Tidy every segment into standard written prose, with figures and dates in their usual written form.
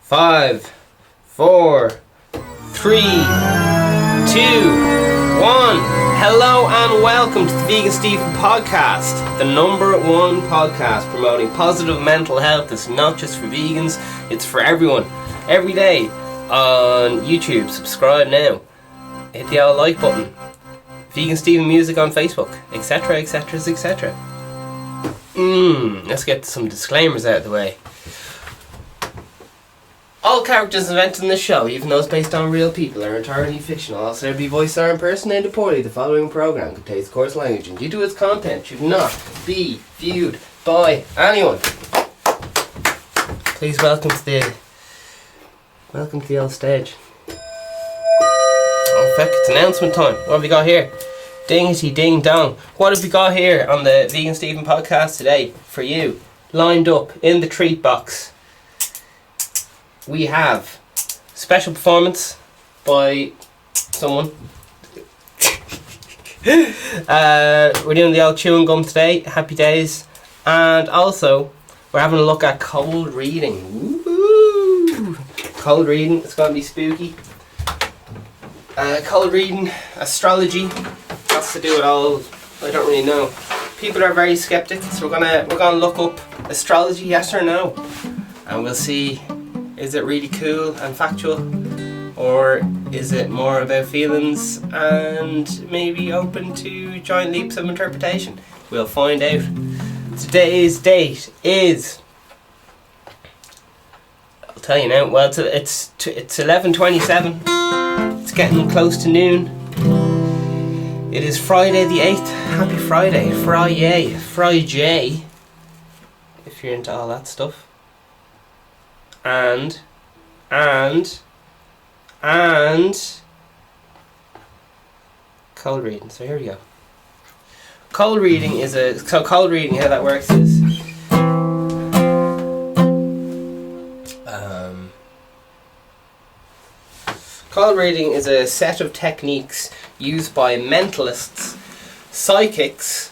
5, 4, 3, 2, 1. Hello and welcome to the Vegan Stephen podcast, the #1 podcast promoting positive mental health. It's not just for vegans, it's for everyone. Every day on YouTube. Subscribe now. Hit the old like button. Vegan Stephen music on Facebook, etc, etc, etc. Let's get some disclaimers out of the way. All characters invented in this show, even those based on real people, are entirely fictional. All celebrity voices are impersonated poorly. The following program contains coarse language, and due to its content, should not be viewed by anyone. Please welcome to the old stage. Oh fuck! It's announcement time. What have we got here? Dingity ding dong. What have we got here on the Vegan Stephen podcast today for you? Lined up in the treat box. We have special performance by someone. We're doing the old chewing gum today. Happy days. And also, we're having a look at cold reading. Woo! Cold reading. It's going to be spooky. Cold reading, astrology. Has to do with all. I don't really know. People are very skeptic, so we're gonna look up astrology, yes or no, and we'll see. Is it really cool and factual, or is it more about feelings and maybe open to giant leaps of interpretation? We'll find out. Today's date is, I'll tell you now, well it's 11:27. It's getting close to noon. It is Friday the 8th. Happy Friday. Friday, if you're into all that stuff. And cold reading. So here we go. Cold reading, how that works is cold reading is a set of techniques used by mentalists, psychics,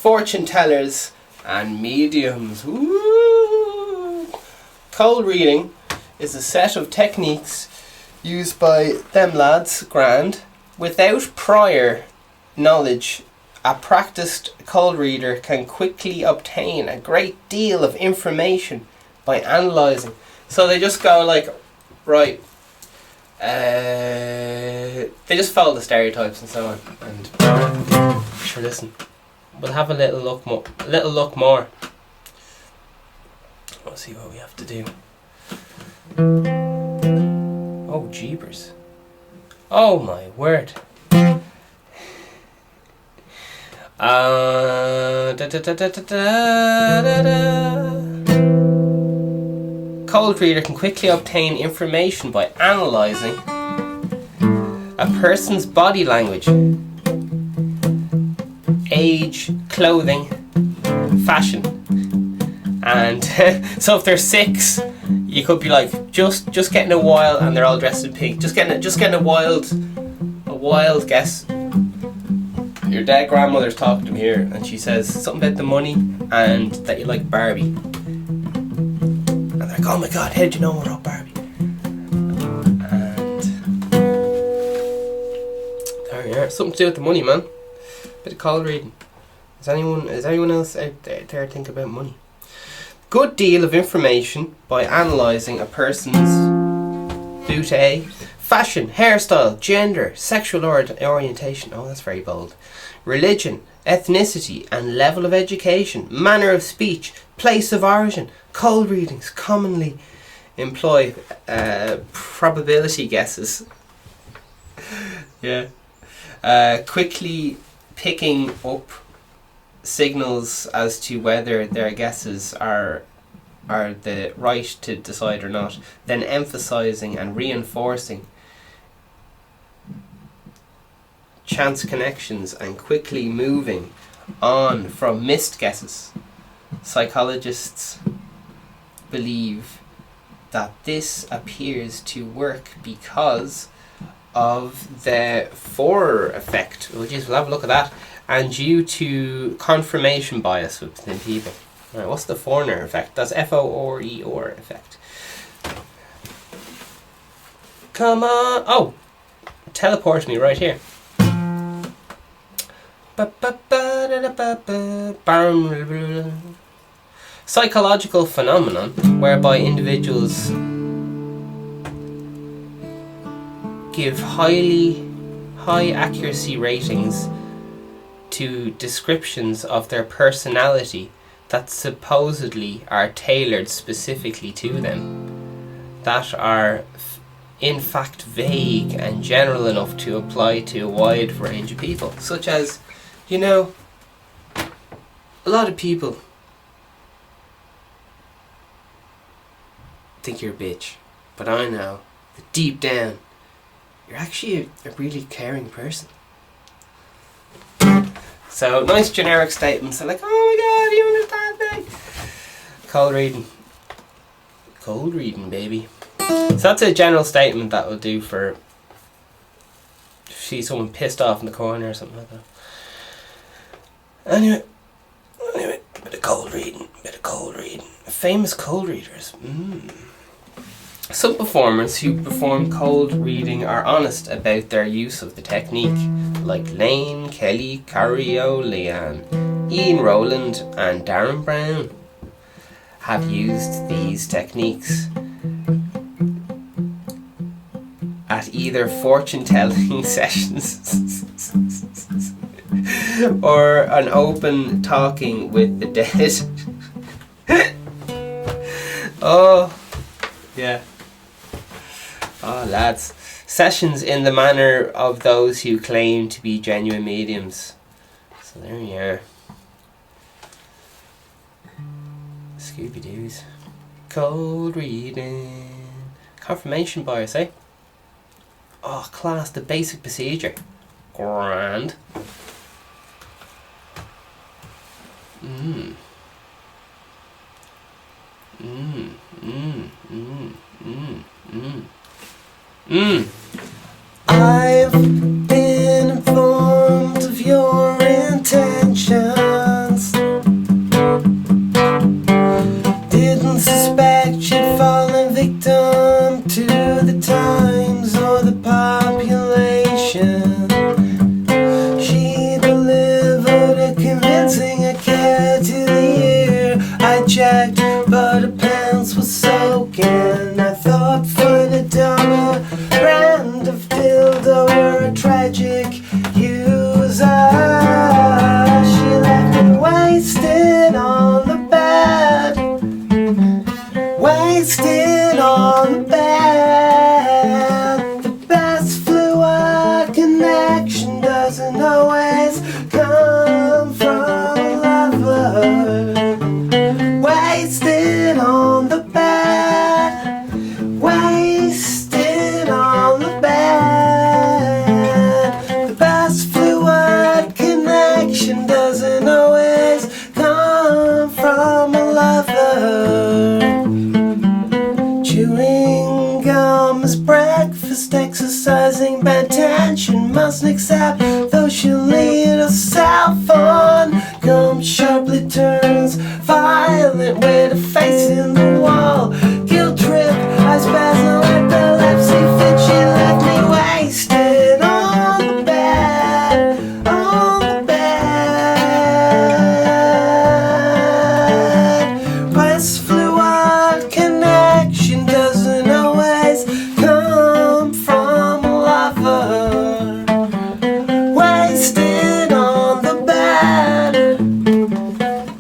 fortunetellers, and mediums. Woo! Cold reading is a set of techniques used by them lads, grand. Without prior knowledge, a practiced cold reader can quickly obtain a great deal of information by analysing. So they just go like, right, they just follow the stereotypes and so on. And sure, listen, we'll have a little look more. Let's see what we have to do. Oh, jeepers. Oh, my word. Cold reader can quickly obtain information by analysing a person's body language, age, clothing, fashion. And so if they're 6, you could be like, just getting a while, and they're all dressed in pink. Just getting a wild guess. Your dead grandmother's talking to me here, and she says something about the money and that you like Barbie. And they're like, oh my god, how did you know about Barbie? And there you are. Something to do with the money, man. Bit of cold reading. Is anyone else out there think about money? Good deal of information by analysing a person's beauty, fashion, hairstyle, gender, sexual orientation, oh that's very bold, religion, ethnicity and level of education, manner of speech, place of origin. Cold readings commonly employ probability guesses. Yeah. Quickly picking up signals as to whether their guesses are the right to decide or not, then emphasizing and reinforcing chance connections and quickly moving on from missed guesses. Psychologists believe that this appears to work because of the Forer effect, which is, we'll have a look at that, and due to confirmation bias within people. Alright, what's the Forer effect? That's Forer effect. Come on. Oh, teleport me right here. Psychological phenomenon whereby individuals give high accuracy ratings to descriptions of their personality that supposedly are tailored specifically to them, that are in fact vague and general enough to apply to a wide range of people. Such as, you know, a lot of people think you're a bitch, but I know that deep down you're actually a really caring person. So nice generic statements. They're like, oh my god, you understand me? Cold reading, baby. So that's a general statement that will do for if you see someone pissed off in the corner or something like that. Anyway, bit of cold reading. Famous cold readers. Some performers who perform cold reading are honest about their use of the technique, like Lane, Kelly, Cario, Leanne, Ian Rowland and Darren Brown have used these techniques at either fortune-telling sessions or an open talking with the dead. Oh, yeah. Oh, lads. Sessions in the manner of those who claim to be genuine mediums. So there you are. Scooby-Doos. Cold reading. Confirmation bias, eh? Oh, class, the basic procedure. Grand. I've been informed of your intentions. Didn't suspect you'd fallen victim to the times or the population. She delivered a convincing account to the ear. I checked, but her pants were soaking. I thought for the dollar brand of dildo, you're a tragic user. She left me wasted on the bed. Wasted on the bed. The best fluid connection doesn't always come from a lover. Wasted on the bed. Wasted on the bed. The best fluid connection doesn't always come from a lover. Chewing gum is breakfast, exercising bad tension, mustn't accept, though she'll lead herself on. Gum sharply turns violent with her face in the wall. Guilt trip, I spaz no epilepsy fit. She left me wasted on the bed, on the bed. West fluid connection doesn't always come from a lover. Wasted on the bed.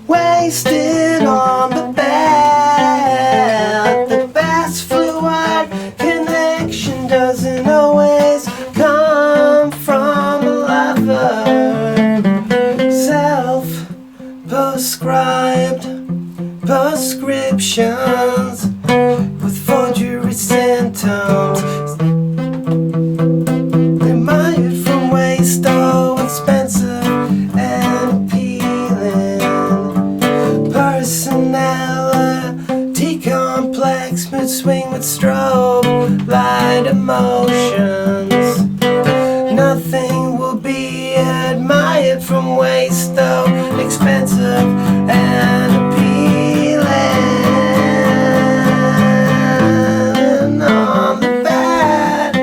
Wasted on the bed. The best fluid connection doesn't always come from a lover. Self-prescribed prescriptions with forgery symptoms. They might from waste, oh, expensive and appealing. Personality complex, mood swing with strobe light emotions. Nothing will be admired from waste, though expensive and appealing. On the bed,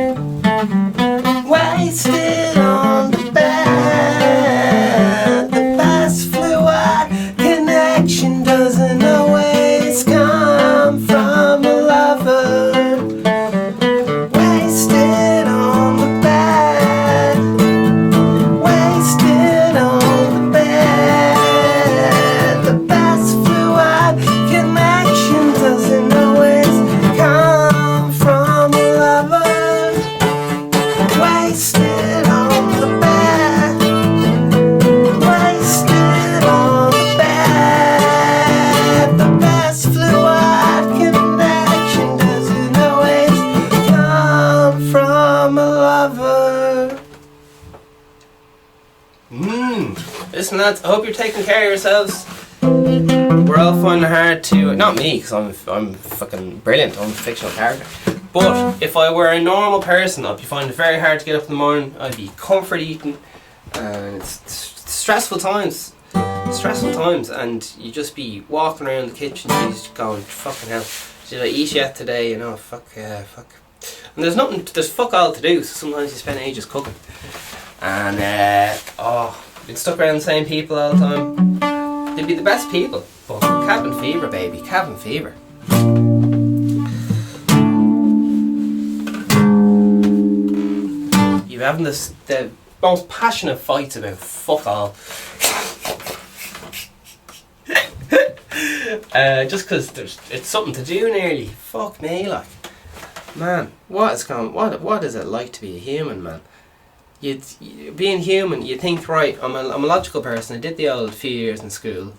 listen, lads, I hope you're taking care of yourselves. We're all finding it hard to... Not me, because I'm fucking brilliant. I'm a fictional character. But if I were a normal person, I'd be finding it very hard to get up in the morning. I'd be comfort eating. And it's stressful times. Stressful times. And you just be walking around the kitchen and just going, fucking hell. Did I eat yet today? You know, fuck. And there's fuck all to do, so sometimes you spend ages cooking. And, been stuck around the same people all the time. They'd be the best people. But cabin fever, baby. Cabin fever. You're having the most passionate fights about fuck all. Just because it's something to do nearly. Fuck me, like. Man, what is it like to be a human, man? Being human, you think, right, I'm a logical person, I did the old few years in school,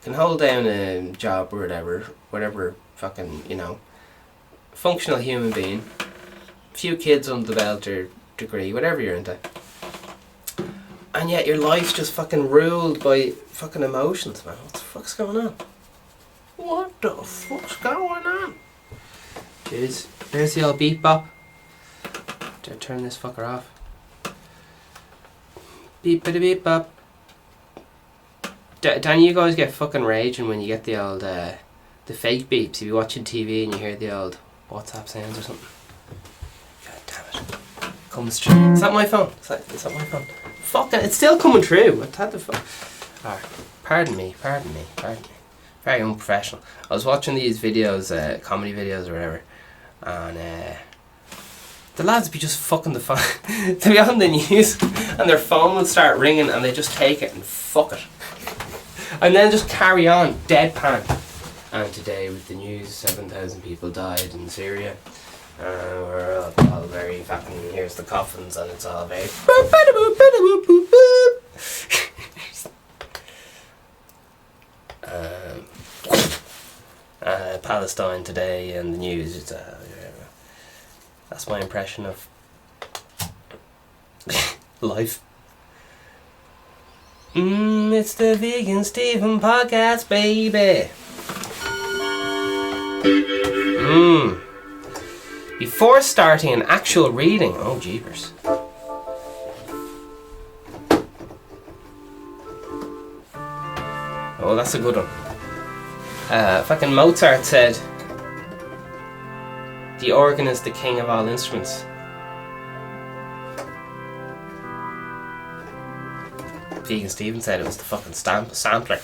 can hold down a job or whatever fucking, you know, functional human being, few kids under the belt or degree, whatever you're into. And yet your life's just fucking ruled by fucking emotions, man. What the fuck's going on? What the fuck's going on? Jeez, there's the old beat bop. Did I turn this fucker off? Beep bada beep bop. Danny, you guys get fucking raging when you get the old the fake beeps. If you're watching TV and you hear the old WhatsApp sounds or something. God damn it. Comes through. Is that my phone? Is that my phone? Fucking, it's still coming through. What the fuck? Alright. Pardon me. Very unprofessional. I was watching these videos, comedy videos or whatever, and the lads be just fucking the phone. They'd be on the news and their phone would start ringing and they just take it and fuck it. And then just carry on, deadpan. And today with the news, 7,000 people died in Syria. We're all very fucking, here's the coffins and it's all very... Palestine today and the news. It's, that's my impression of life. It's the Vegan Stephen podcast, baby. Before starting an actual reading, oh jeepers. Oh, that's a good one. Fucking Mozart said, the organ is the king of all instruments. Vegan Stephen said it was the fucking sampler.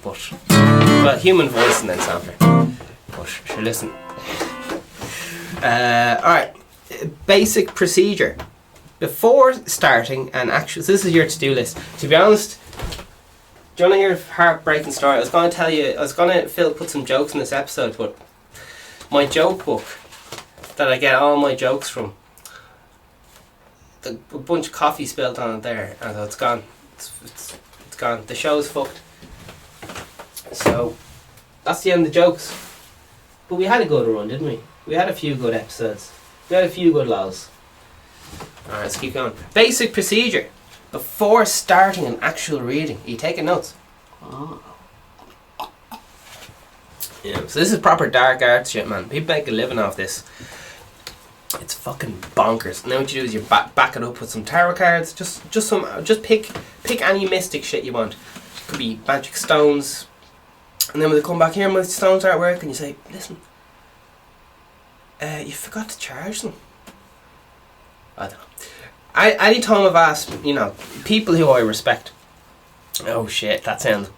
But, well, human voice and then sampler. But, sure, listen. Alright, basic procedure. Before starting an actual, so this is your to-do list. To be honest, do you want to hear a heartbreaking story? I was going to put some jokes in this episode, but my joke book that I get all my jokes from, a bunch of coffee spilled on it there, and it's gone. It's gone. The show's fucked. So that's the end of the jokes. But we had a good run, didn't we? We had a few good episodes. We had a few good lows. Alright, let's keep going. Basic procedure. Before starting an actual reading. Are you taking notes? Oh. Yeah, so this is proper dark art shit, man. People make a living off this. It's fucking bonkers. Now what you do is you back it up with some tarot cards. Just pick any mystic shit you want. It could be magic stones. And then when they come back here and when the stones aren't working, you say, listen, you forgot to charge them. I don't know. Any time I've asked, you know, people who I respect, oh shit, that sounds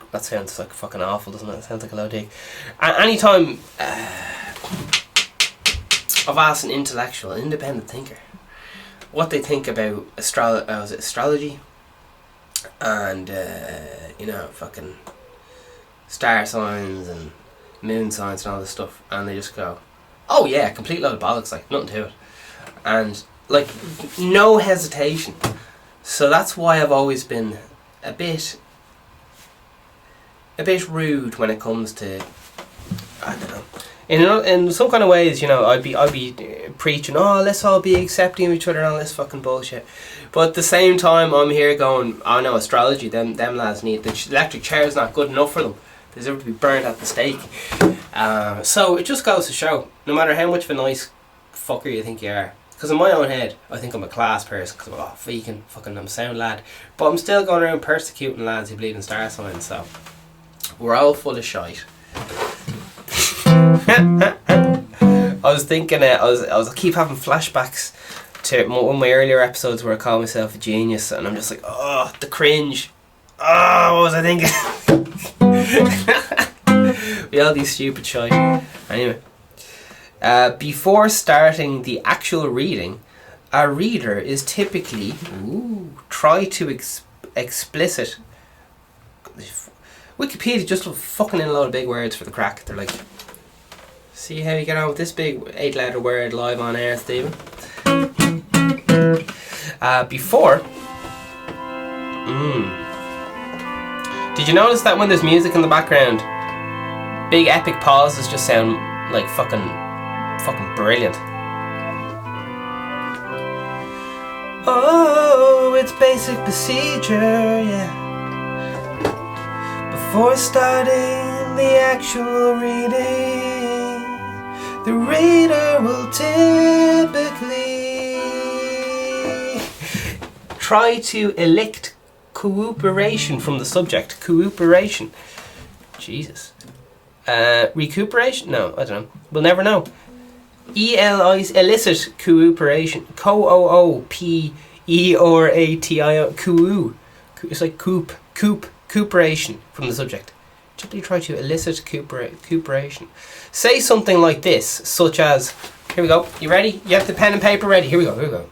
like fucking awful, doesn't it? It sounds like a low dig. Any time I've asked an intellectual, an independent thinker, what they think about astrology and you know, fucking star signs and moon signs and all this stuff, and they just go, oh yeah, complete load of bollocks, like nothing to it, and like no hesitation. So that's why I've always been a bit rude when it comes to, I don't know, In some kind of ways, you know, I'd be preaching, oh, let's all be accepting of each other and all this fucking bullshit. But at the same time, I'm here going, oh no, astrology, them lads need, the electric chair is not good enough for them. They deserve to be burnt at the stake. So it just goes to show, no matter how much of a nice fucker you think you are, because in my own head, I think I'm a class person, because I'm vegan, fucking I'm a sound lad, but I'm still going around persecuting lads who believe in star signs, so we're all full of shite. I was thinking, I was keep having flashbacks to one of my earlier episodes where I call myself a genius, and I'm just like, oh, the cringe. Oh, what was I thinking? We all these stupid shit. Anyway, before starting the actual reading, a reader is typically try to explicit. Wikipedia just fucking in a lot of big words for the crack. They're like, see how you get on with this big 8-letter word live on air, Stephen. Before. Did you notice that when there's music in the background, big epic pauses just sound like fucking brilliant? Oh, it's basic procedure, yeah. Before starting the actual reading, the reader will typically try to elicit cooperation from the subject. Cooperation. Jesus. Recuperation? No, I don't know. We'll never know. Elicit cooperation. Cooperation. Coo. It's like cooperation from the subject. Typically try to elicit cooperation. Say something like this, such as, here we go. You ready? You have the pen and paper ready. Here we go.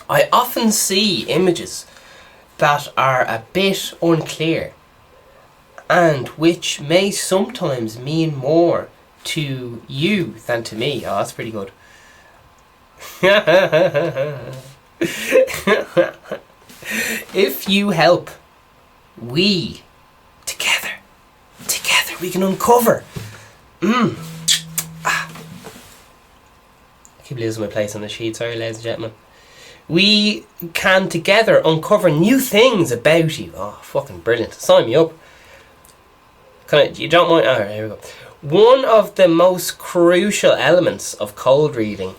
I often see images that are a bit unclear and which may sometimes mean more to you than to me. Oh, that's pretty good. If you help, we together we can uncover. I keep losing my place on the sheet, sorry ladies and gentlemen. We can together uncover new things about you. Oh, fucking brilliant. Sign me up. You don't mind? Alright, here we go. One of the most crucial elements of cold reading,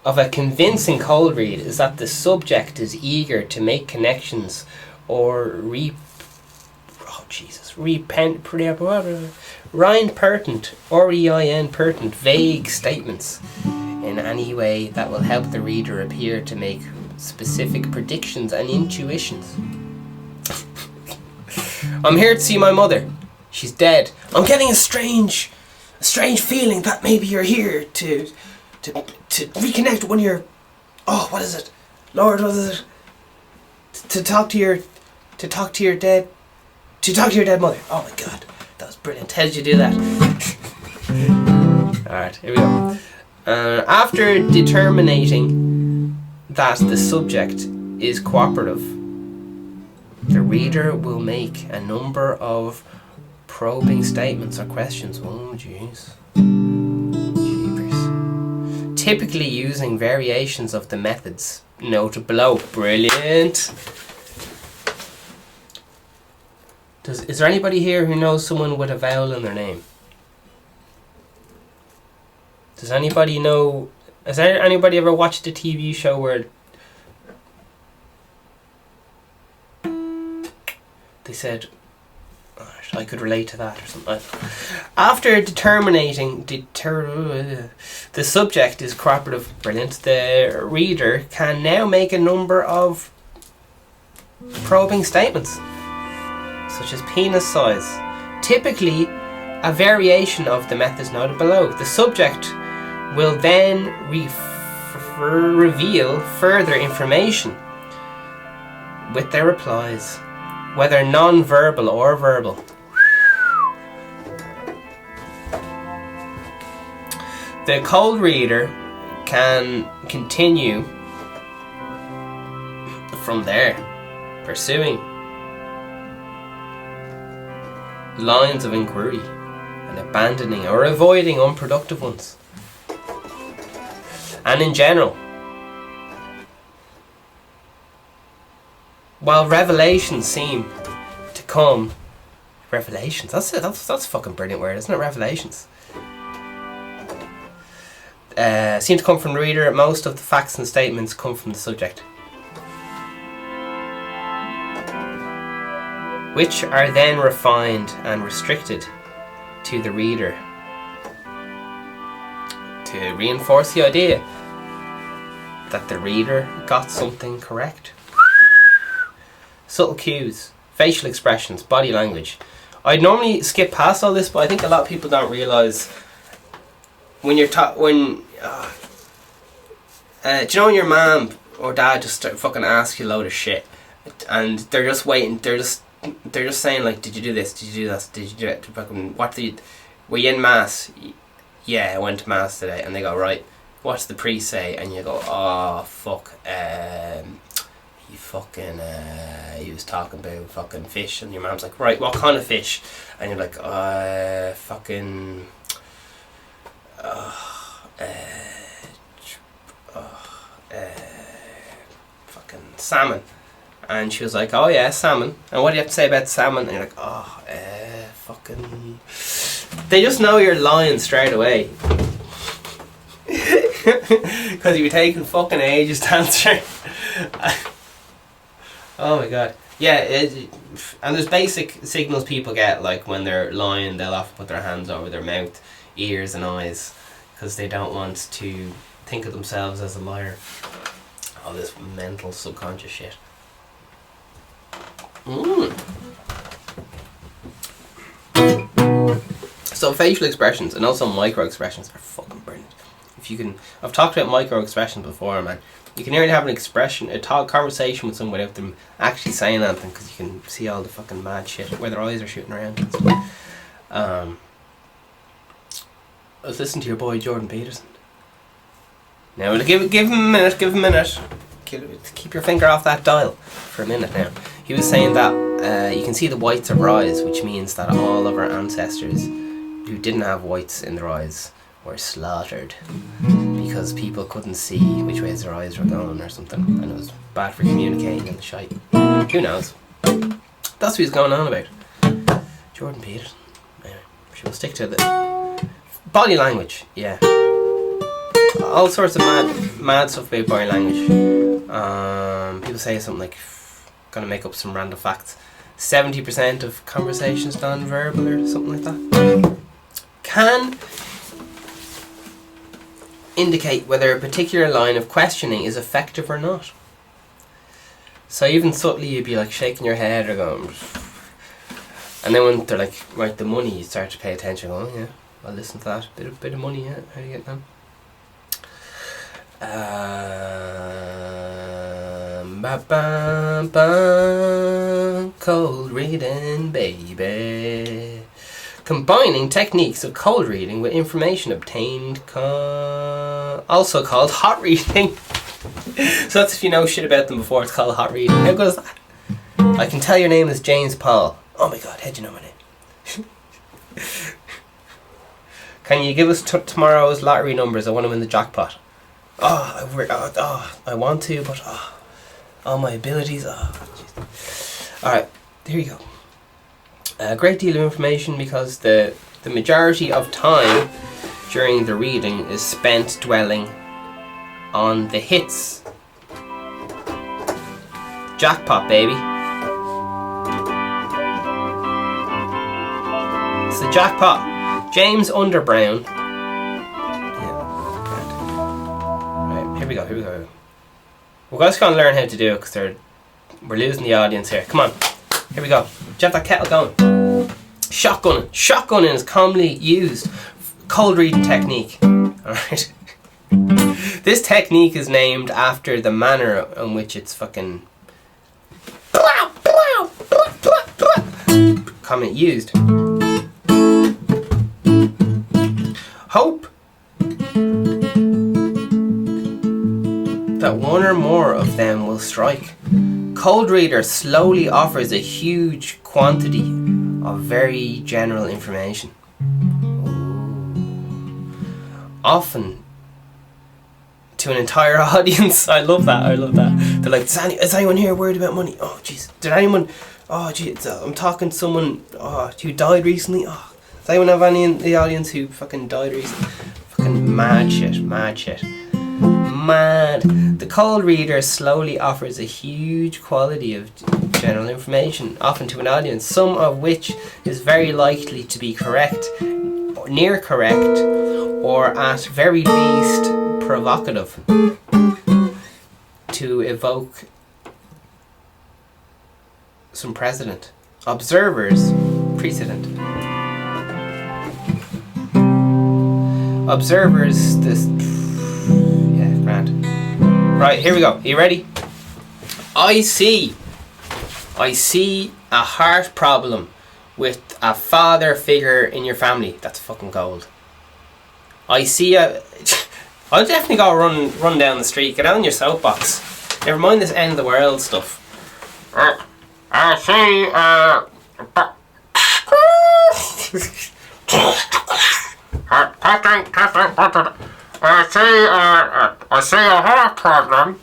of a convincing cold read, is that the subject is eager to make connections or pertinent vague statements in any way that will help the reader appear to make specific predictions and intuitions. I'm here to see my mother. She's dead. I'm getting a strange feeling that maybe you're here to reconnect with one of your, what is it? Lord, what is it? To talk to your dead mother. Oh my god, that was brilliant. How did you do that? Alright, here we go. After determining that the subject is cooperative, the reader will make a number of probing statements or questions. Oh jeez. Jeepers. Typically using variations of the methods noted below. Brilliant. Is there anybody here who knows someone with a vowel in their name? Does anybody know? Has anybody ever watched a TV show where they said, I could relate to that or something? After determining the subject is cooperative, brilliant, the reader can now make a number of probing statements, such as penis size. Typically a variation of the methods noted below. The subject will then reveal further information with their replies, whether non-verbal or verbal. The cold reader can continue from there, pursuing lines of inquiry and abandoning or avoiding unproductive ones. And in general, while revelations seem to come, revelations, that's a fucking brilliant word, isn't it? Revelations. Seem to come from the reader, most of the facts and statements come from the subject, which are then refined and restricted to the reader to reinforce the idea that the reader got something correct. Subtle cues, facial expressions, body language. I'd normally skip past all this, but I think a lot of people don't realise when you're do you know when your mum or dad just fucking ask you a load of shit and they're just waiting, they're just saying like, did you do this, did you do that, did you do it, fucking, were you in mass? Yeah, I went to mass today. And they go, right, what's the priest say? And you go, oh fuck, he fucking he was talking about fucking fish. And your mom's like, right, what kind of fish? And you're like, fucking fucking salmon. And she was like, oh yeah, salmon. And what do you have to say about salmon? And you're like, fucking... They just know you're lying straight away. Because you're taking fucking ages to answer. Oh my god. Yeah, and there's basic signals people get, like when they're lying, they'll often put their hands over their mouth, ears and eyes, because they don't want to think of themselves as a liar. All this mental subconscious shit. So facial expressions and also micro expressions are fucking brilliant. If you can, I've talked about micro expressions before, man. You can nearly have an expression, a conversation with someone without them actually saying anything, because you can see all the fucking mad shit where their eyes are shooting around. I was listening to your boy Jordan Peterson. Now give him a minute. Keep your finger off that dial for a minute now. He was saying that you can see the whites of our eyes, which means that all of our ancestors who didn't have whites in their eyes were slaughtered because people couldn't see which ways their eyes were going or something, and it was bad for communicating and the shite. Who knows? That's what he's going on about. Jordan Peterson. Anyway, we'll stick to the body language. Yeah, all sorts of mad stuff about body language. People say something like, gonna make up some random facts, 70% of conversations non-verbal or something like that, can indicate whether a particular line of questioning is effective or not. So even subtly you'd be like shaking your head or going, and then when they're like, right, the money, you start to pay attention. Oh yeah, I'll listen to that. Bit of money, yeah. How do you get that? Cold reading, baby. Combining techniques of cold reading with information obtained, also called hot reading. So that's if you know shit about them before, it's called hot reading. How good is that? I can tell your name is James Paul. Oh my god, how'd you know my name? Can you give us tomorrow's lottery numbers? I want to win the jackpot. I want to, but all my abilities. Alright, here you go. A great deal of information, because the majority of time during the reading is spent dwelling on the hits. Jackpot, baby. It's the jackpot. James Underbrown. Right, here we go. We're just going to learn how to do it, because we're losing the audience here. Come on. Here we go. Do you have that kettle going? Shotgunning. Shotgunning is commonly used cold reading technique. Alright. This technique is named after the manner in which it's fucking commonly used. Hope that one or more of them will strike. Cold Reader slowly offers a huge quantity of very general information. often to an entire audience. I love that. They're like, is anyone here worried about money? Oh jeez, did anyone, oh jeez, I'm talking to someone who died recently. Oh, does anyone have any in the audience who fucking died recently? Fucking mad shit. The cold reader slowly offers a huge quantity of general information, often to an audience, some of which is very likely to be correct, or near correct, or at very least provocative, to evoke some precedent. Observers, this, yeah, grand. Right, here we go. Are you ready? I see a heart problem with a father figure in your family. That's fucking gold. I'll definitely go run down the street. Get on your soapbox. Never mind this end of the world stuff. I see I see a heart problem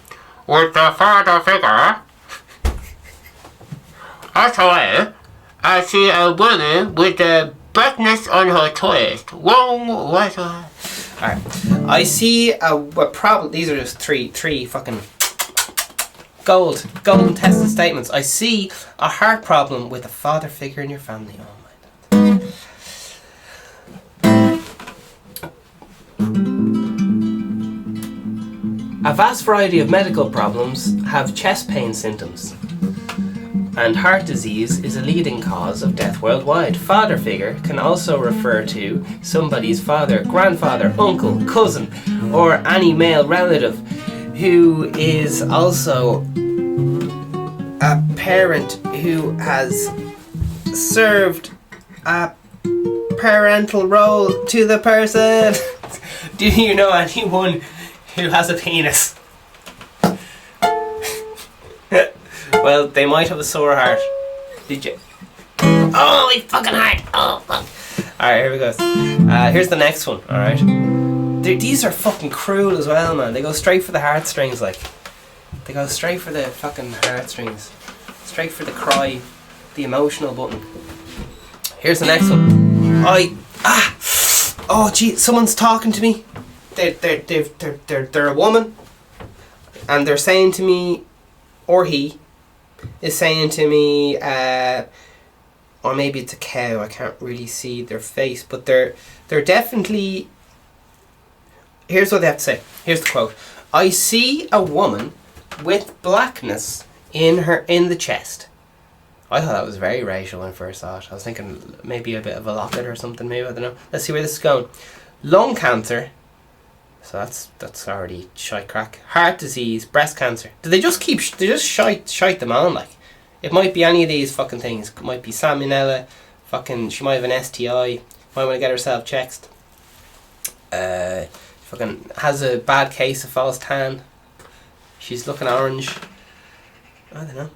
with the father figure. As well, I see a woman with the brightness on her chest. Alright. I see a problem. These are just three fucking golden tested statements. I see a heart problem with a father figure in your family. Oh my God. A vast variety of medical problems have chest pain symptoms, and heart disease is a leading cause of death worldwide. Father figure can also refer to somebody's father, grandfather, uncle, cousin, or any male relative who is also a parent who has served a parental role to the person. Do you know anyone who has a penis? Well, they might have a sore heart. Did you? Oh, my fucking heart! Oh, fuck. Alright, here we go. Here's the next one, alright? These are fucking cruel as well, man. They go straight for the heartstrings, like. They go straight for the fucking heartstrings. Straight for the cry. The emotional button. Here's the next one. Oh, gee, someone's talking to me. They're a woman. And they're saying to me, or he is saying to me, or maybe it's a cow, I can't really see their face, but they're definitely, here's what they have to say. Here's the quote. I see a woman with blackness in the chest. I thought that was very racial when I first saw it. I was thinking maybe a bit of a locket or something, maybe, I don't know. Let's see where this is going. Lung cancer. So that's already shite crack. Heart disease, breast cancer. Do they just shite them on, like? It might be any of these fucking things. It might be salmonella, fucking, she might have an STI, might want to get herself checked. Fucking has a bad case of false tan. She's looking orange. I don't know.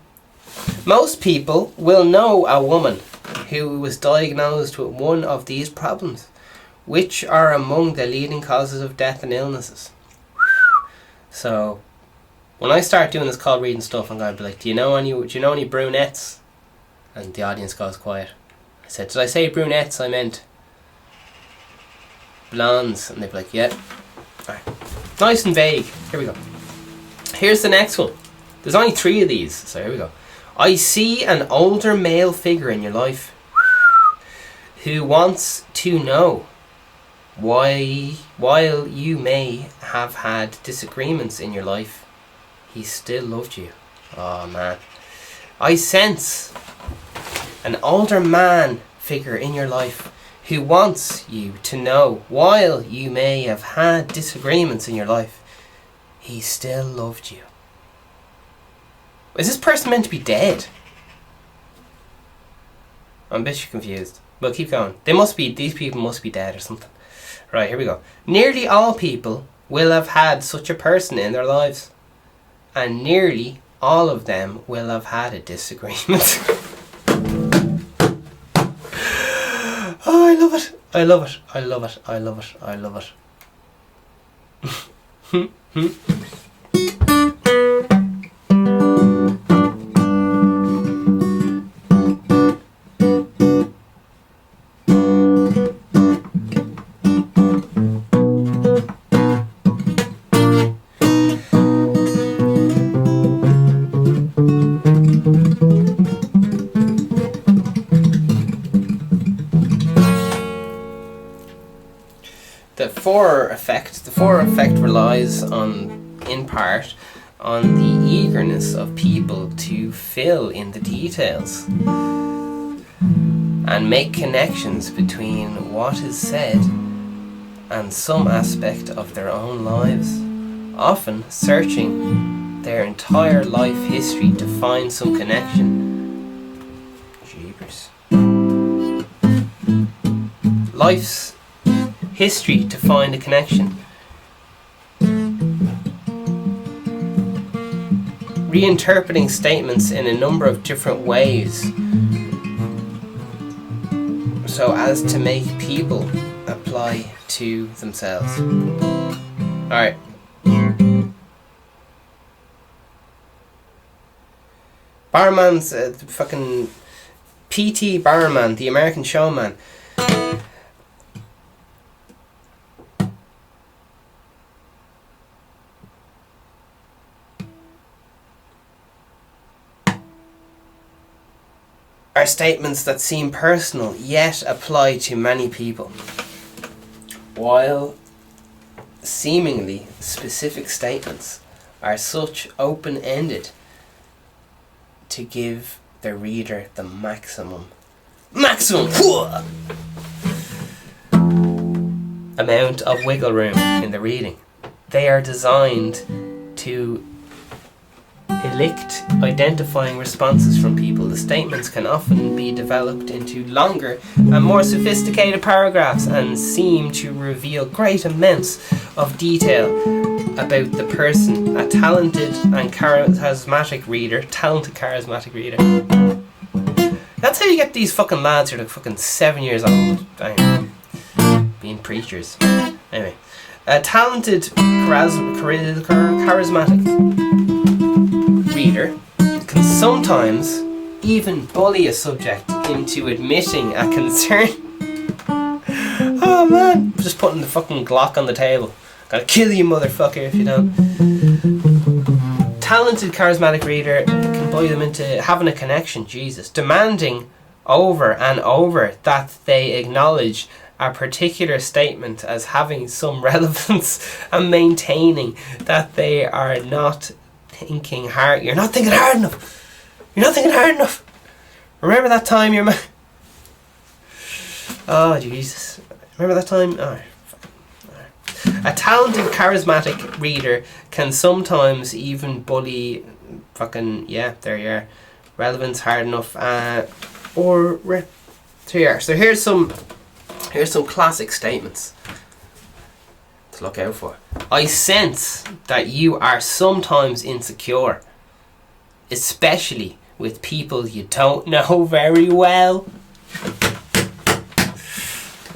Most people will know a woman who was diagnosed with one of these problems, which are among the leading causes of death and illnesses. So, when I start doing this cold reading stuff, I'm going to be like, do you know any brunettes? And the audience goes quiet. I said, did I say brunettes? I meant blondes. And they'd be like, yeah. Alright. Nice and vague. Here we go. Here's the next one. There's only 3 of these, so here we go. I see an older male figure in your life who wants to know why, while you may have had disagreements in your life, he still loved you. Oh man. I sense an older man figure in your life who wants you to know, while you may have had disagreements in your life, he still loved you. Is this person meant to be dead? I'm a bit confused. But keep going. These people must be dead or something. Right, here we go. Nearly all people will have had such a person in their lives. And nearly all of them will have had a disagreement. Oh, I love it. I love it. I love it. I love it. I love it. The four effect relies on, in part, on the eagerness of people to fill in the details and make connections between what is said and some aspect of their own lives, often searching their entire life history to find some connection. Jeepers. Life's history to find a connection. Reinterpreting statements in a number of different ways so as to make people apply to themselves. Alright. Barman's fucking P.T. Barnum, the American showman. Are statements that seem personal yet apply to many people, while seemingly specific statements are such open-ended to give the reader the maximum amount of wiggle room in the reading. They are designed to elicit identifying responses from people. The statements can often be developed into longer and more sophisticated paragraphs and seem to reveal great amounts of detail about the person. A talented charismatic reader. That's how you get these fucking lads who are like fucking 7 years old being preachers. Anyway, a talented charismatic reader can sometimes even bully a subject into admitting a concern. Oh man, just putting the fucking Glock on the table. Gotta kill you, motherfucker, if you don't. Talented charismatic reader can bully them into having a connection, Jesus, demanding over and over that they acknowledge a particular statement as having some relevance and maintaining that they are not thinking hard. You're not thinking hard enough. You're not thinking hard enough. Remember that time your man. Oh Jesus! Remember that time? Oh, a talented, charismatic reader can sometimes even bully. Fucking yeah, there you are. Relevance hard enough. So here's some classic statements to look out for. I sense that you are sometimes insecure, especially with people you don't know very well.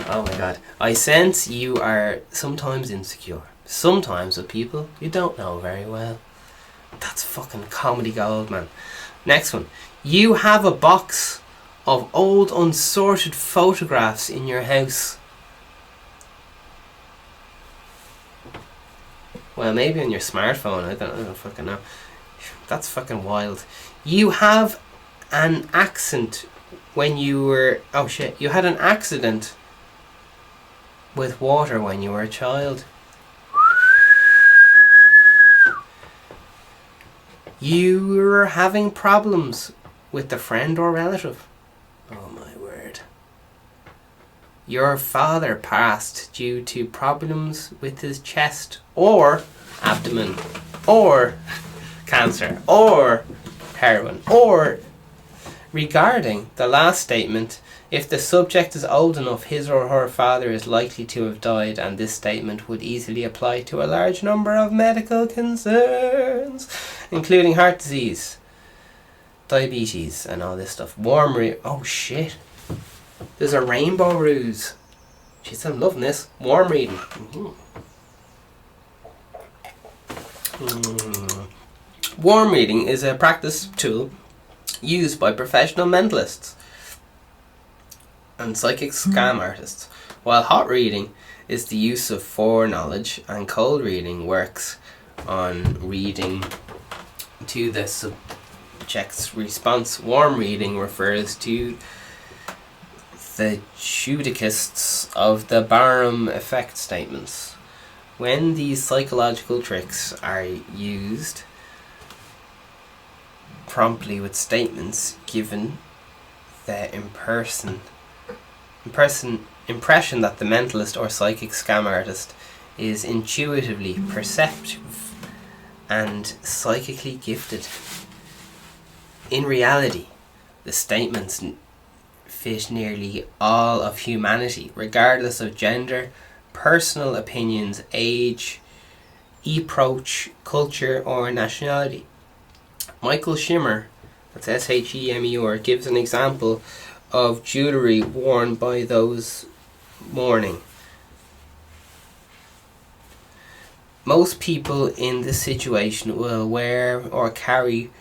Oh my god. I sense you are sometimes insecure, sometimes with people you don't know very well. That's fucking comedy gold, man. Next one. You have a box of old unsorted photographs in your house. Well, maybe on your smartphone. I don't fucking know. That's fucking wild. You have an accent when you were... Oh shit. You had an accident with water when you were a child. You were having problems with a friend or relative. Oh my word. Your father passed due to problems with his chest or abdomen or cancer or heroin. Or regarding the last statement, if the subject is old enough, his or her father is likely to have died, and this statement would easily apply to a large number of medical concerns, including heart disease, diabetes, and all this stuff. Oh shit. There's a rainbow ruse. Jeez, I'm loving this. Warm reading. Mm-hmm. Warm reading is a practice tool used by professional mentalists and psychic scam artists, while hot reading is the use of foreknowledge, and cold reading works on reading to the subject's response. Warm reading refers to the judicists of the Barnum effect statements. When these psychological tricks are used promptly with statements given the impression that the mentalist or psychic scam artist is intuitively perceptive and psychically gifted. In reality, the statements fit nearly all of humanity, regardless of gender, personal opinions, age, approach, culture, or nationality. Michael Shimmer, that's S-H-E-M-E-R, gives an example of jewellery worn by those mourning. Most people in this situation will wear or carry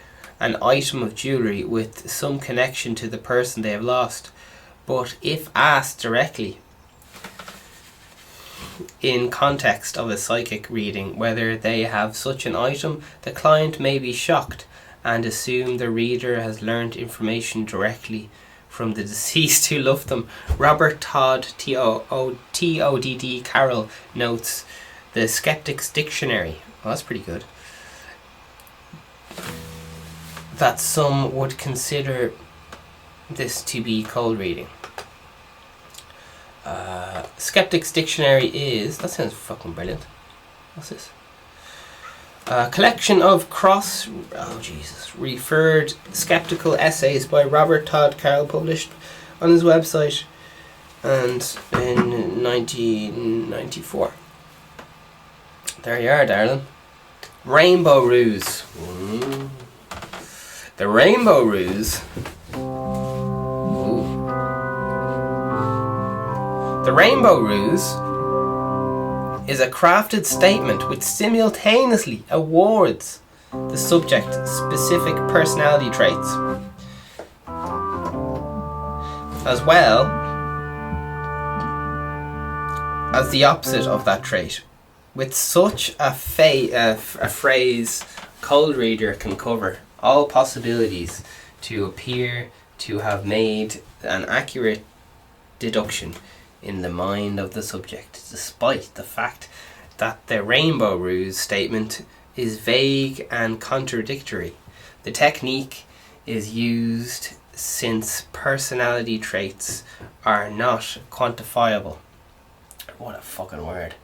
an item of jewellery with some connection to the person they have lost, but if asked directly in context of a psychic reading whether they have such an item, the client may be shocked and assume the reader has learned information directly from the deceased who loved them. Robert Todd, T-O-D-D Carroll, notes the Skeptic's Dictionary, well, that's pretty good, that some would consider this to be cold reading. Skeptic's Dictionary is, that sounds fucking brilliant. What's this? A collection of referred skeptical essays by Robert Todd Carroll, published on his website and in 1994. There you are, darling. Rainbow Ruse. The Rainbow Ruse. The Rainbow Ruse is a crafted statement which simultaneously awards the subject specific personality traits, as well as the opposite of that trait. With such a phrase, cold reader can cover all possibilities to appear to have made an accurate deduction in the mind of the subject, despite the fact that the Rainbow Ruse statement is vague and contradictory. The technique is used since personality traits are not quantifiable. What a fucking word.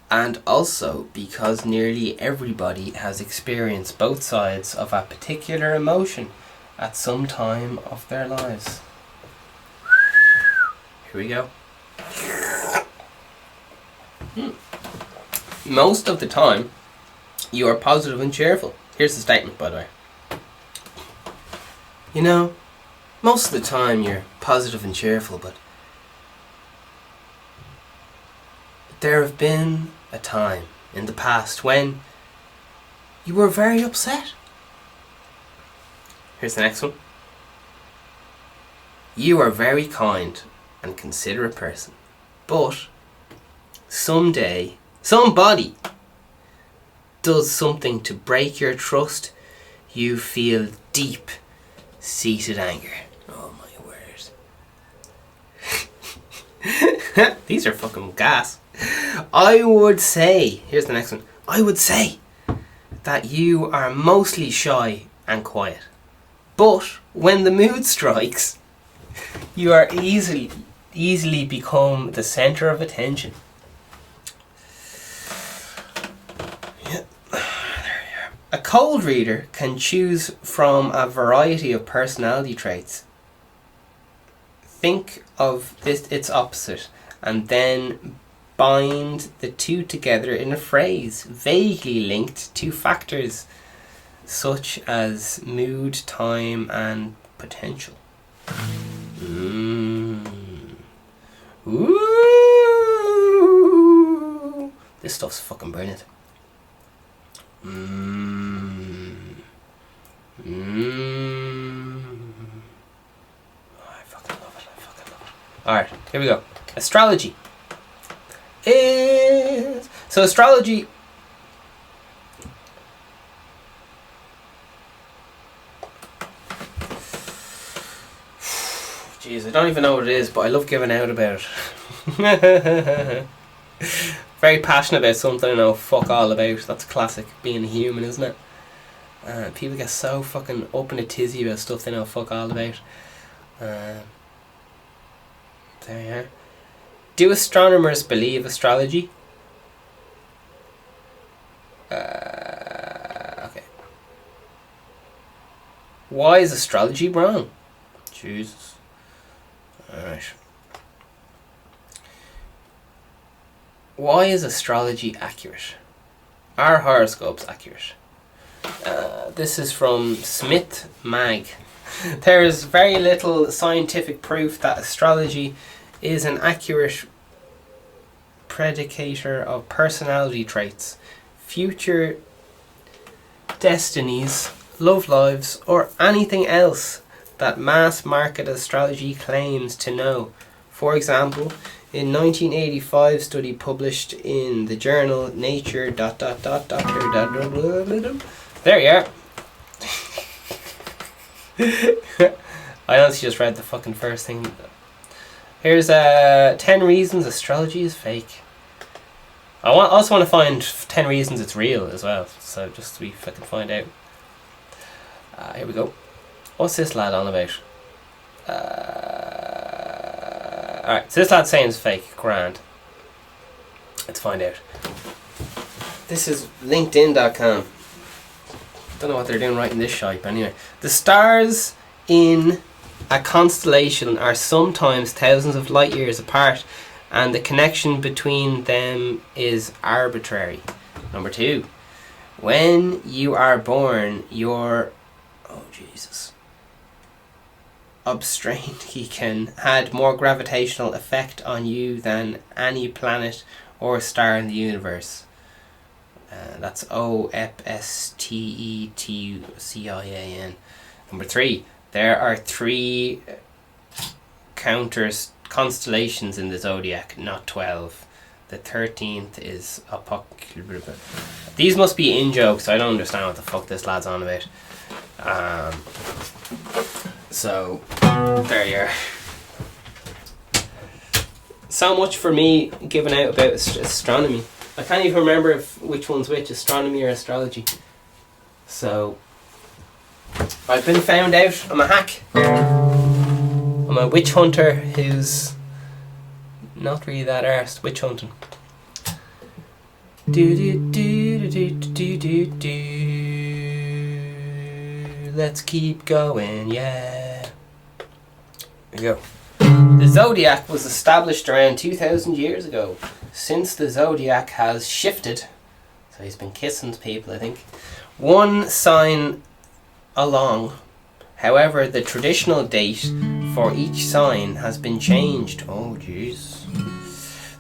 And also because nearly everybody has experienced both sides of a particular emotion at some time of their lives. Here we go. Most of the time, you are positive and cheerful. Here's the statement, by the way. You know, most of the time you're positive and cheerful, but there have been a time in the past when you were very upset. Here's the next one. You are very kind and considerate person, but someday somebody does something to break your trust, you feel deep seated anger. Oh my word. These are fucking gas. I would say, here's the next one, I would say that you are mostly shy and quiet, but when the mood strikes, you are easily become the center of attention. Yeah. There you are. A cold reader can choose from a variety of personality traits. Think of its opposite and then bind the two together in a phrase vaguely linked to factors such as mood, time, and potential. Ooh, the This stuff's fucking brilliant. Oh, I fucking love it. Alright, here we go. Astrology is... So astrology... Jeez, I don't even know what it is, but I love giving out about it. Very passionate about something I know fuck all about. That's classic being a human, isn't it? People get so fucking up in a tizzy about stuff they know fuck all about. There you are. Do astronomers believe astrology? Okay. Why is astrology wrong? Jesus. Alright. Why is astrology accurate? Are horoscopes accurate? This is from Smith Mag. There is very little scientific proof that astrology is an accurate predicator of personality traits, future destinies, love lives, or anything else that mass market astrology claims to know. For example, in 1985 study published in the journal Nature ... There you are. I honestly just read the fucking first thing. Here's 10 reasons astrology is fake. I also want to find 10 reasons it's real as well. So just to if I can find out. Here we go. What's this lad on about? Alright, so this lad's saying it's fake. Grand. Let's find out. This is LinkedIn.com. Don't know what they're doing right in this shite, but anyway. The stars in a constellation are sometimes thousands of light years apart, and the connection between them is arbitrary. Number 2. When you are born, your... Oh, Jesus. Obstrain can had more gravitational effect on you than any planet or star in the universe. That's OFSTETCIAN. Number 3. There are 3 constellations in the zodiac, not 12. The 13th is Apocalypse. These must be in jokes. I don't understand what the fuck this lad's on about. So there you are. So much for me giving out about astronomy. I can't even remember which one's which, astronomy or astrology. So I've been found out. I'm a hack. I'm a witch hunter who's not really that arsed. Witch hunting. Let's keep going, yeah. Here we go. The zodiac was established around 2,000 years ago. Since the zodiac has shifted, so he's been kissing people, I think, one sign along. However, the traditional date for each sign has been changed. Oh, jeez.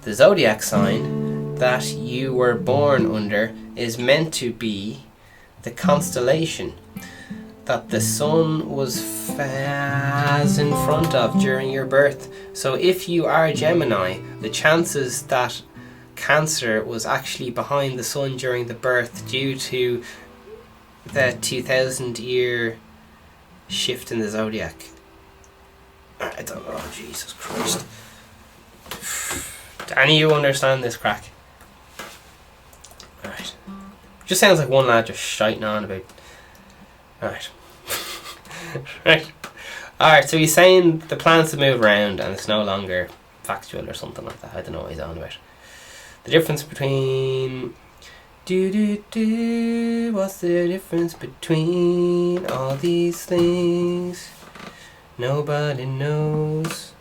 The zodiac sign that you were born under is meant to be the constellation that the sun was phase in front of during your birth. So if you are Gemini, the chances that Cancer was actually behind the sun during the birth due to the 2,000 year shift in the zodiac. I don't know, Jesus Christ. Do any of you understand this crack? Alright. Just sounds like one lad just shiting on about. Alright. Right. Alright, so he's saying the planets have moved around and it's no longer factual or something like that. I don't know what he's on about. The difference between... What's the difference between all these things? Nobody knows.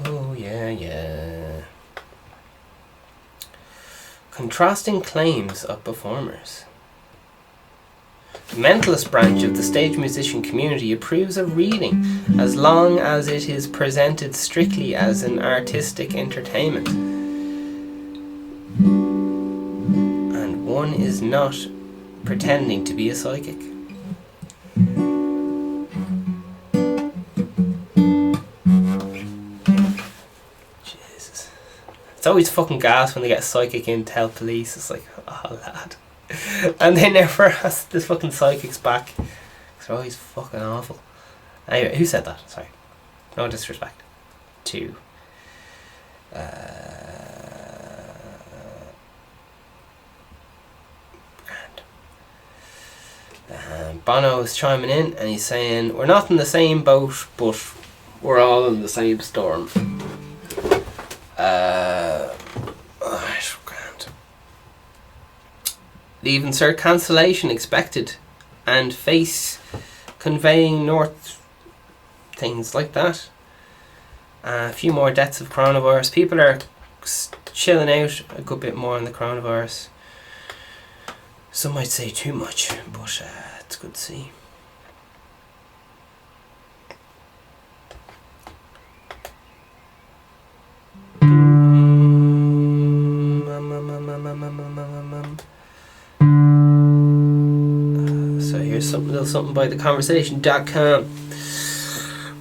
Oh yeah, yeah. Contrasting claims of performers. The mentalist branch of the stage musician community approves of reading as long as it is presented strictly as an artistic entertainment. one is not pretending to be a psychic. Jesus. It's always fucking gas when they get a psychic in to help police. It's like, oh lad. And they never ask the fucking psychics back. They're always fucking awful. Anyway, who said that? Sorry. No disrespect to Bono is chiming in and he's saying, we're not in the same boat, but we're all in the same storm. Grand. Leave insert cancellation expected and face conveying north, things like that. A few more deaths of coronavirus. People are chilling out a good bit more on the coronavirus. Some might say too much, but it's good to see. So here's a little something by theconversation.com.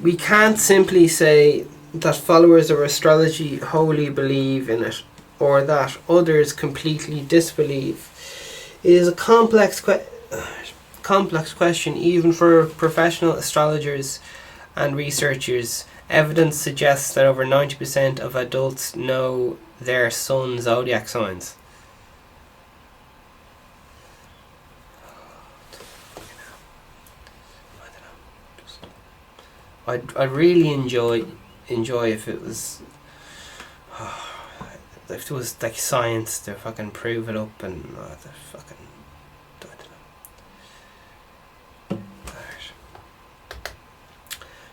We can't simply say that followers of astrology wholly believe in it, or that others completely disbelieve. It is a complex question even for professional astrologers and researchers. Evidence suggests that over 90% of adults know their sun zodiac signs. I'd really enjoy if it was if there was like science to fucking prove it up and the fucking I don't know.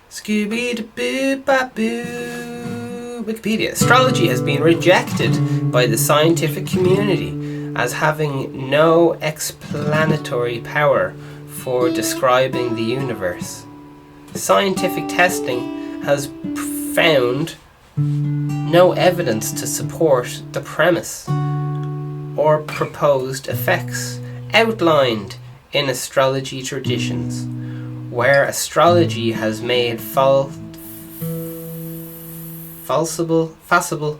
Scooby-Doo-Boo-Boo. Wikipedia. Astrology has been rejected by the scientific community as having no explanatory power for describing the universe. Scientific testing has found no evidence to support the premise or proposed effects outlined in astrology traditions. Where astrology has made falsifiable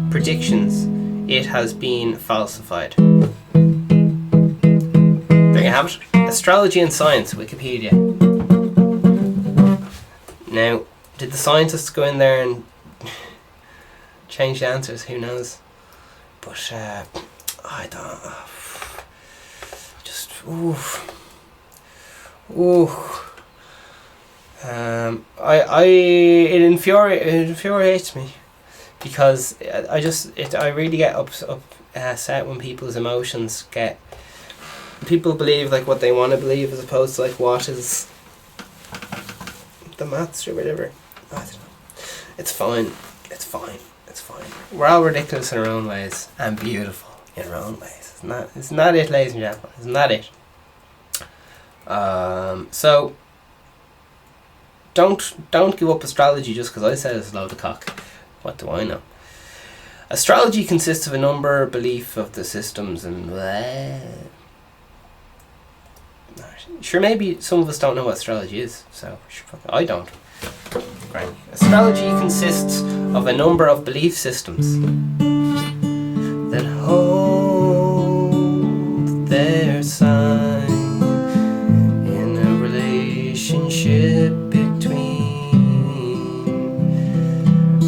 predictions, it has been falsified. There you have it. Astrology and science, Wikipedia. Now, did the scientists go in there and change the answers? Who knows? But I don't. Just it infuriates me because I really get upset when people's emotions get. People believe like what they want to believe as opposed to like what is the maths or whatever. I don't know. It's fine. We're all ridiculous in our own ways and beautiful in our own ways. Isn't that it, ladies and gentlemen? Isn't that it? So don't give up astrology just because I said it's a load of cock. What do I know? Astrology consists of a number of belief of the systems and sure, maybe some of us don't know what astrology is, so I don't. Right. Astrology consists of a number of belief systems that hold their sign in a relationship between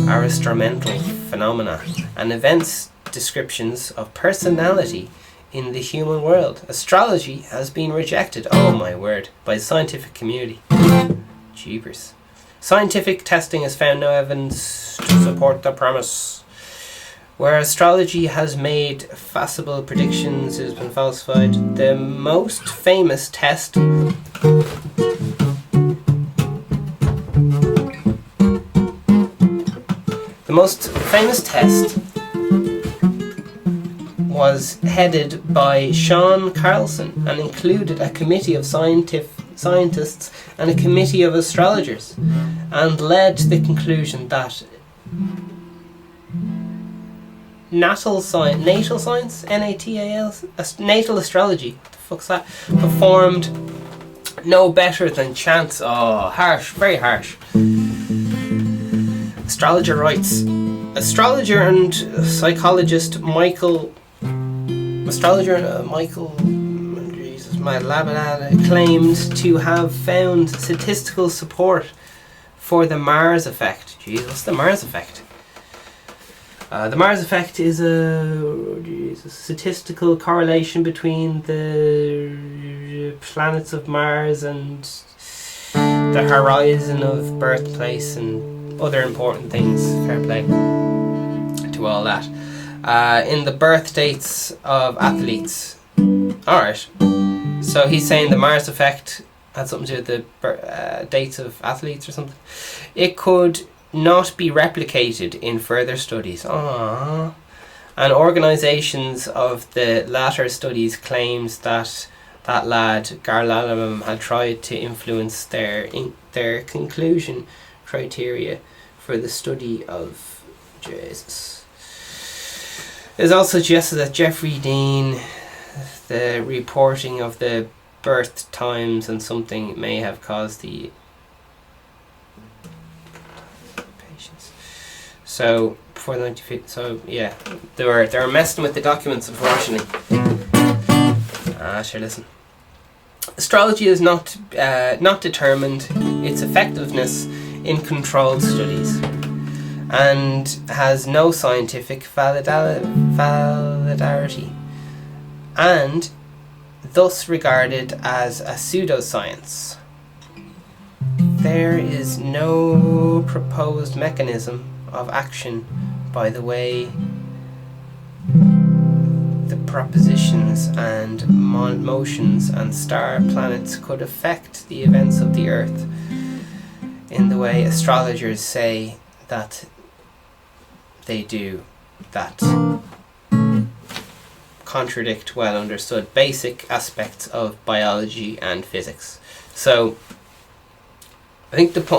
astronomical phenomena and events descriptions of personality in the human world. Astrology has been rejected, oh my word, by the scientific community. Jeepers. Scientific testing has found no evidence to support the premise. Where astrology has made falsifiable predictions, it has been falsified. The most famous test was headed by Sean Carlson and included a committee of scientists and a committee of astrologers, and led to the conclusion that natal science, Natal, natal astrology, what the fuck's that, performed no better than chance. Oh, harsh, very harsh. Astrologer writes, astrologer and psychologist Michael, Jesus, my labadada, claimed to have found statistical support for the Mars effect. Jesus, what's the Mars effect? The Mars effect is a statistical correlation between the planets of Mars and the horizon of birthplace and other important things. Fair play to all that. In the birth dates of athletes. Alright. So he's saying the Mars effect had something to do with the dates of athletes or something. It could not be replicated in further studies. Aww. And organisations of the latter studies claims that that lad Garlalum had tried to influence their conclusion criteria for the study of Jesus. It is also suggested that Jeffrey Dean, the reporting of the birth times and something may have caused the So before the 1950s, so yeah, they were messing with the documents, unfortunately. Sure, listen. Astrology is not determined its effectiveness in controlled studies, and has no scientific validity, and thus regarded as a pseudoscience. There is no proposed mechanism of action by the way the propositions and motions and star planets could affect the events of the earth in the way astrologers say that they do, that contradict well understood basic aspects of biology and physics. So I think this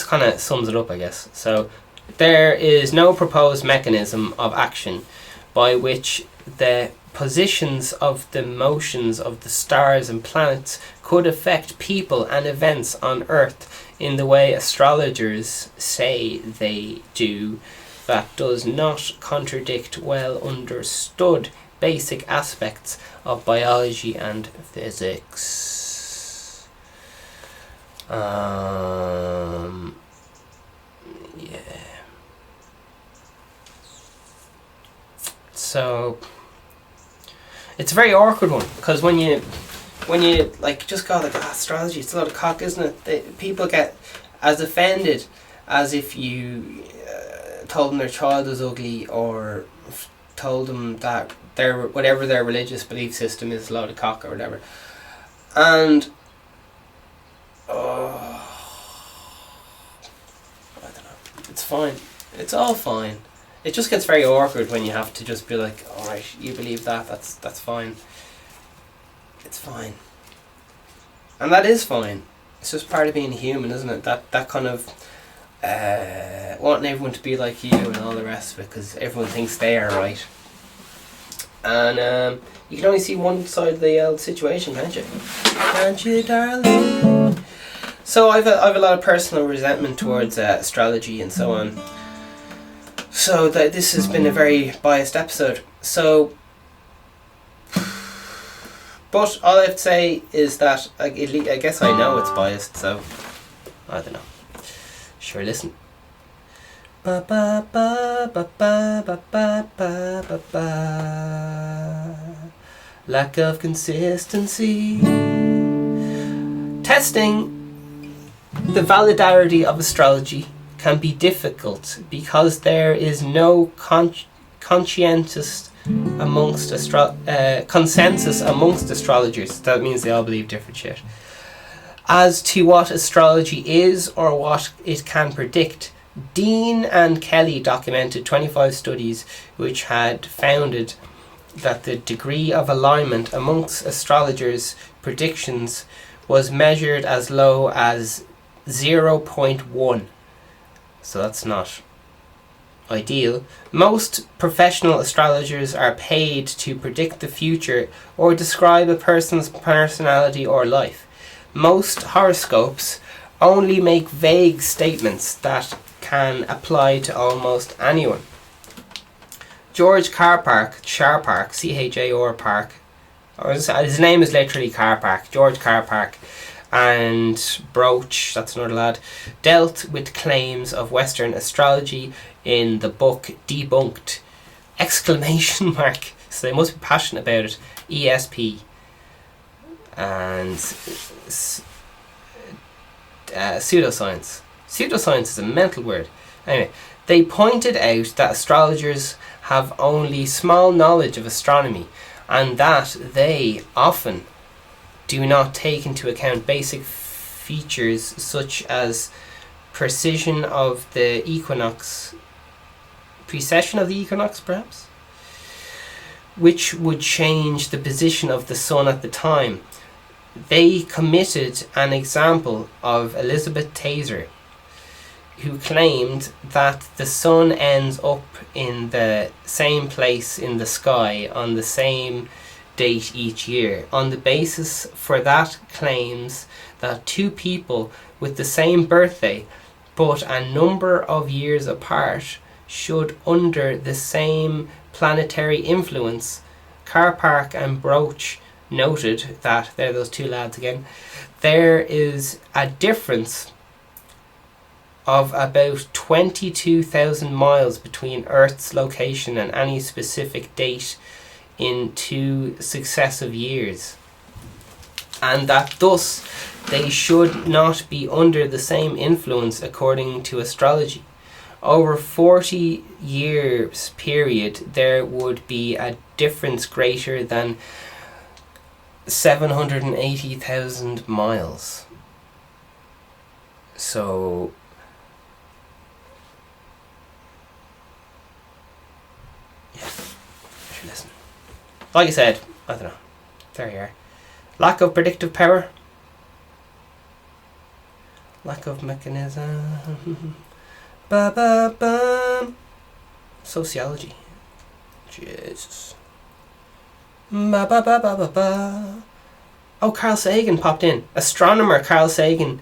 kind of sums it up, I guess. So there is no proposed mechanism of action by which the positions of the motions of the stars and planets could affect people and events on Earth in the way astrologers say they do, that does not contradict well understood basic aspects of biology and physics. Yeah. So it's a very awkward one, because when you like just go like astrology, it's a lot of cock, isn't it? People get as offended as if you told them their child was ugly, or told them that whatever their religious belief system is a load of cock or whatever. And I don't know. It's fine. It's all fine. It just gets very awkward when you have to just be like, alright, you believe that, that's fine. It's fine. And that is fine. It's just part of being human, isn't it? That kind of wanting everyone to be like you and all the rest of it, because everyone thinks they are right. And you can only see one side of the situation, can't you? Can't you, darling? So I've a lot of personal resentment towards astrology and so on. So this has been a very biased episode. So, but all I have to say is that I guess I know it's biased. So I don't know. Sure, listen. Ba ba ba ba ba ba ba ba ba ba. Lack of consistency. Testing the validity of astrology can be difficult because there is no consensus amongst astrologers. That means they all believe different shit as to what astrology is or what it can predict. Dean and Kelly documented 25 studies which had found that the degree of alignment amongst astrologers' predictions was measured as low as 0.1. So that's not ideal. Most professional astrologers are paid to predict the future or describe a person's personality or life. Most horoscopes only make vague statements that can apply to almost anyone. George Carpark, C-H-A-R Park, or his name is literally Carpark, George Carpark, and Broach, that's another lad, dealt with claims of Western astrology in the book Debunked! Exclamation mark. So they must be passionate about it. ESP. And pseudoscience. Pseudoscience is a mental word. Anyway, they pointed out that astrologers have only small knowledge of astronomy, and that they often do not take into account basic features such as precession of the equinox, perhaps, which would change the position of the sun at the time. They committed an example of Elizabeth Taylor, who claimed that the sun ends up in the same place in the sky on the same date each year. On the basis for that claims that two people with the same birthday but a number of years apart should, under the same planetary influence. Carpark and Broach noted that, there are those two lads again, there is a difference of about 22,000 miles between Earth's location and any specific date in 2 successive years, and that thus they should not be under the same influence according to astrology. Over 40 years period there would be a difference greater than 780,000 miles. So yeah, listen. Like I said, I don't know. There you are. Lack of predictive power. Lack of mechanism. Ba ba ba. Sociology. Jesus. Ba ba ba ba ba ba. Oh, Carl Sagan popped in. Astronomer Carl Sagan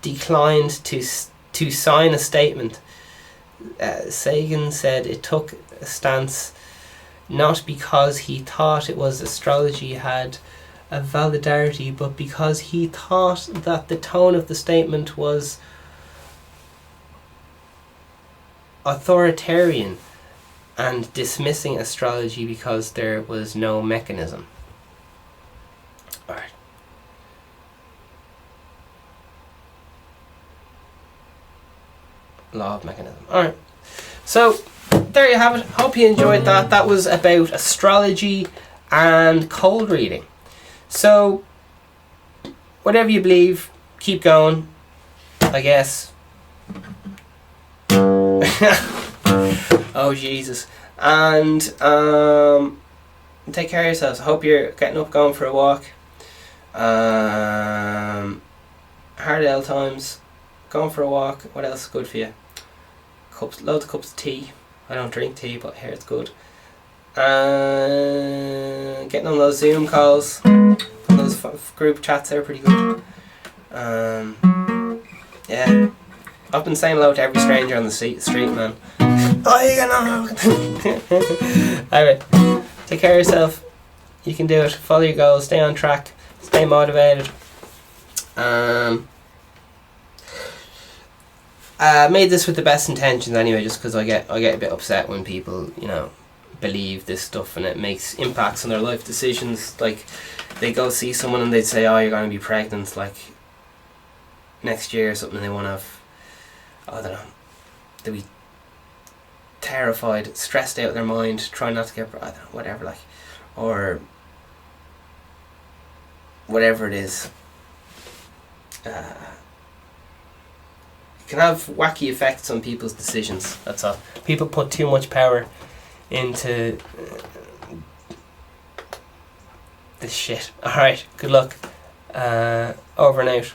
declined to sign a statement. Sagan said it took a stance not because he thought it was astrology had a validity, but because he thought that the tone of the statement was authoritarian and dismissing astrology because there was no mechanism. Alright. Law of mechanism. Alright. So, there you have it. Hope you enjoyed that. That was about astrology and cold reading. So, whatever you believe, keep going, I guess. Oh, Jesus. And take care of yourselves. I hope you're getting up, going for a walk. Hard ale times, going for a walk. What else is good for you? Loads of cups of tea. I don't drink tea, but here it's good. Getting on those Zoom calls, those group chats, they're pretty good. Yeah, I've been saying hello to every stranger on the street, man. Oh, you gonna? Alright, take care of yourself. You can do it. Follow your goals. Stay on track. Stay motivated. Made this with the best intentions anyway, just because I get a bit upset when people, believe this stuff and it makes impacts on their life decisions. Like, they go see someone and they say, oh, you're going to be pregnant like next year or something, and they want to have, I don't know, they'll be terrified, stressed out of their mind, trying not to get, I don't know, whatever, like, or whatever it is. It can have wacky effects on people's decisions, that's all. People put too much power into this shit. Alright, good luck. Over and out.